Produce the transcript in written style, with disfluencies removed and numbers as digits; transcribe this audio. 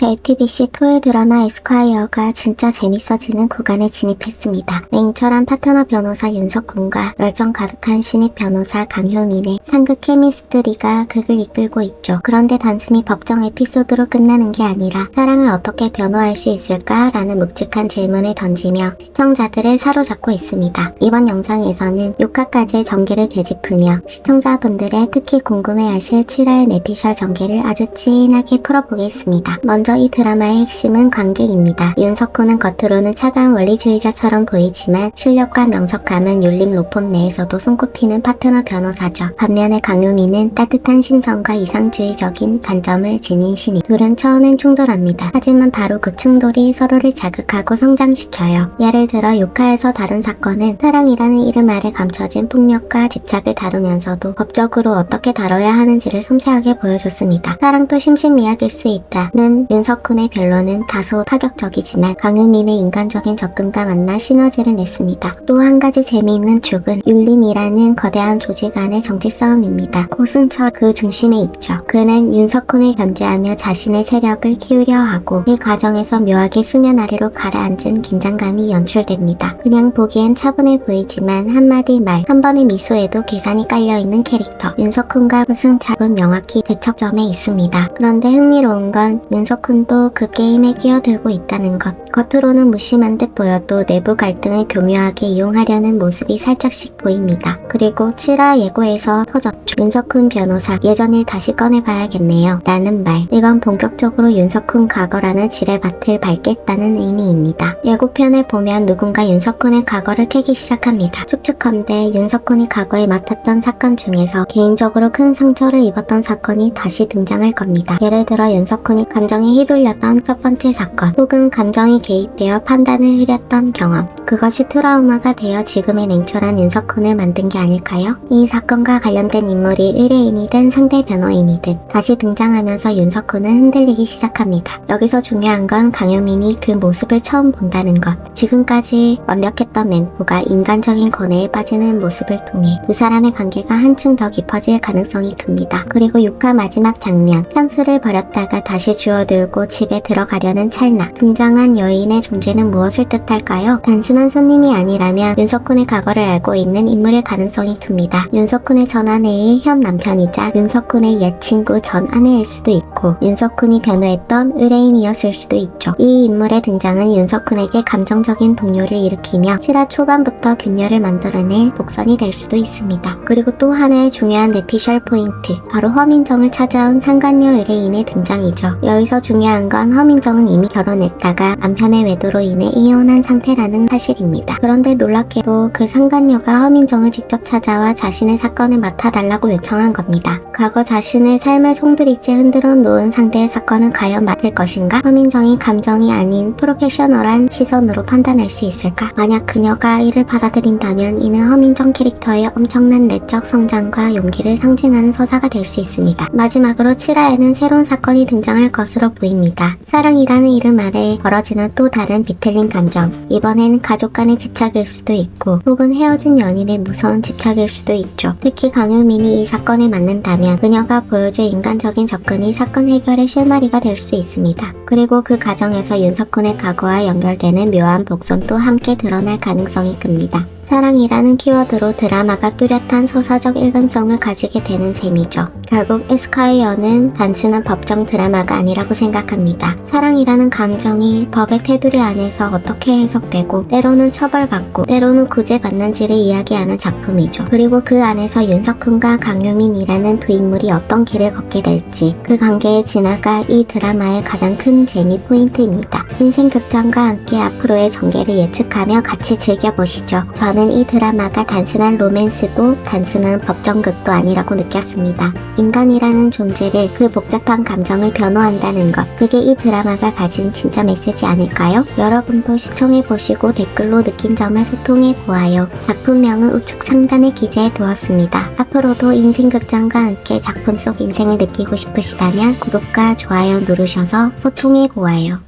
JTBC 토요 드라마 에스콰이어가 진짜 재밌어지는 구간에 진입했습니다. 냉철한 파트너 변호사 윤석훈과 열정 가득한 신입 변호사 강효민의 상극 케미스트리가 극을 이끌고 있죠. 그런데 단순히 법정 에피소드로 끝나는 게 아니라 사랑을 어떻게 변호할 수 있을까라는 묵직한 질문을 던지며 시청자들을 사로잡고 있습니다. 이번 영상에서는 6화까지의 전개를 되짚으며 시청자분들의 특히 궁금해하실 7화의 내피셜 전개를 아주 진하게 풀어보겠습니다. 먼저 이 드라마의 핵심은 관계입니다. 윤석훈은 겉으로는 차가운 원리주의자처럼 보이지만 실력과 명석함은 율림 로펌 내에서도 손꼽히는 파트너 변호사죠. 반면에 강효민은 따뜻한 심성과 이상주의적인 관점을 지닌 신입. 둘은 처음엔 충돌합니다. 하지만 바로 그 충돌이 서로를 자극하고 성장시켜요. 예를 들어 6화에서 다룬 사건은 사랑이라는 이름 아래 감춰진 폭력과 집착을 다루면서도 법적으로 어떻게 다뤄야 하는지를 섬세하게 보여줬습니다. 사랑도 심신미약일 수 있다는 윤석훈의 변론은 다소 파격적이지만 강효민의 인간적인 접근과 만나 시너지를 냈습니다. 또 한 가지 재미있는 축은 율림이라는 거대한 조직 안의 정치 싸움입니다. 고승철 그 중심에 있죠. 그는 윤석훈을 견제하며 자신의 세력을 키우려 하고 이 과정에서 묘하게 수면 아래로 가라앉은 긴장감이 연출됩니다. 그냥 보기엔 차분해 보이지만 한마디 말, 한 번의 미소에도 계산이 깔려있는 캐릭터. 윤석훈과 고승철은 명확히 대척점에 있습니다. 그런데 흥미로운 건 윤석훈도 그 게임에 끼어들고 있다는 것. 겉으로는 무심한 듯 보여도 내부 갈등을 교묘하게 이용하려는 모습이 살짝씩 보입니다. 그리고 7화 예고에서 터졌죠. 윤석훈 변호사, 예전 일 다시 꺼내봐야겠네요 라는 말. 이건 본격적으로 윤석훈 과거라는 지뢰밭을 밟겠다는 의미입니다. 예고편을 보면 누군가 윤석훈의 과거를 캐기 시작합니다. 추측컨대 윤석훈이 과거에 맡았던 사건 중에서 개인적으로 큰 상처를 입었던 사건이 다시 등장할 겁니다. 예를 들어 윤석훈이 감정에 휘둘렸던 첫 번째 사건, 혹은 감정이 개입되어 판단을 흐렸던 경험. 그것이 트라우마가 되어 지금의 냉철한 윤석훈을 만든 게 아닐까요? 이 사건과 관련된 인물이 의뢰인이든 상대 변호인이든 다시 등장하면서 윤석훈은 흔들리기 시작합니다. 여기서 중요한 건 강효민이 그 모습을 처음 본다는 것. 지금까지 완벽했던 멘토가 인간적인 고뇌에 빠지는 모습을 통해 두 사람의 관계가 한층 더 깊어질 가능성이 큽니다. 그리고 6화 마지막 장면, 향수를 버렸다가 다시 주워들고 집에 들어가려는 찰나. 등장한 여인의 존재는 무엇을 뜻할까요? 단순한 손님이 아니라면 윤석훈의 과거를 알고 있는 인물일 가능성이 큽니다. 윤석훈의 전 아내의 현 남편이자 윤석훈의 옛 친구 전 아내일 수도 있고 윤석훈이 변호했던 의뢰인이었을 수도 있죠. 이 인물의 등장은 윤석훈에게 감정적인 동요를 일으키며 7화 초반부터 균열을 만들어낼 복선이 될 수도 있습니다. 그리고 또 하나의 중요한 내피셜 포인트, 바로 허민정을 찾아온 상간녀 의뢰인의 등장이죠. 여기서 중요한 건 허민정은 이미 결혼했다가 남편의 외도로 인해 이혼한 상태라는 사실입니다. 그런데 놀랍게도 그 상간녀가 허민정을 직접 찾아와 자신의 사건을 맡아달라고 요청한 겁니다. 과거 자신의 삶을 송두리째 흔들어 놓은 상대의 사건을 과연 맡을 것인가? 허민정이 감정이 아닌 프로페셔널한 시선으로 판단할 수 있을까? 만약 그녀가 이를 받아들인다면 이는 허민정 캐릭터의 엄청난 내적 성장과 용기를 상징하는 서사가 될 수 있습니다. 마지막으로 7화에는 새로운 사건이 등장할 것으로 보입니다. 사랑이라는 이름 아래 벌어지는 또 다른 비틀린 감정. 이번엔 가족 간의 집착일 수도 있고 혹은 헤어진 연인의 무서운 집착일 수도 있죠. 특히 강효민이 이 사건을 맡는다면 그녀가 보여줄 인간적인 접근이 사건 해결의 실마리가 될 수 있습니다. 그리고 그 과정에서 윤석훈의 과거와 연결되는 묘한 복선도 함께 드러날 가능성이 큽니다. 사랑이라는 키워드로 드라마가 뚜렷한 서사적 일관성을 가지게 되는 셈이죠. 결국 에스콰이어는 단순한 법정 드라마가 아니라고 생각합니다. 사랑이라는 감정이 법의 테두리 안에서 어떻게 해석되고 때로는 처벌받고 때로는 구제받는지를 이야기하는 작품이죠. 그리고 그 안에서 윤석훈과 강효민이라는 두 인물이 어떤 길을 걷게 될지, 그 관계의 진화가 이 드라마의 가장 큰 재미 포인트입니다. 인생 극장과 함께 앞으로의 전개를 예측하며 같이 즐겨보시죠. 저는 이 드라마가 단순한 로맨스도 단순한 법정극도 아니라고 느꼈습니다. 인간이라는 존재를, 그 복잡한 감정을 변호한다는 것, 그게 이 드라마가 가진 진짜 메시지 아닐까요? 여러분도 시청해보시고 댓글로 느낀 점을 소통해 보아요. 작품명은 우측 상단에 기재해 두었습니다. 앞으로도 인생극장과 함께 작품 속 인생을 느끼고 싶으시다면 구독과 좋아요 누르셔서 소통해 보아요.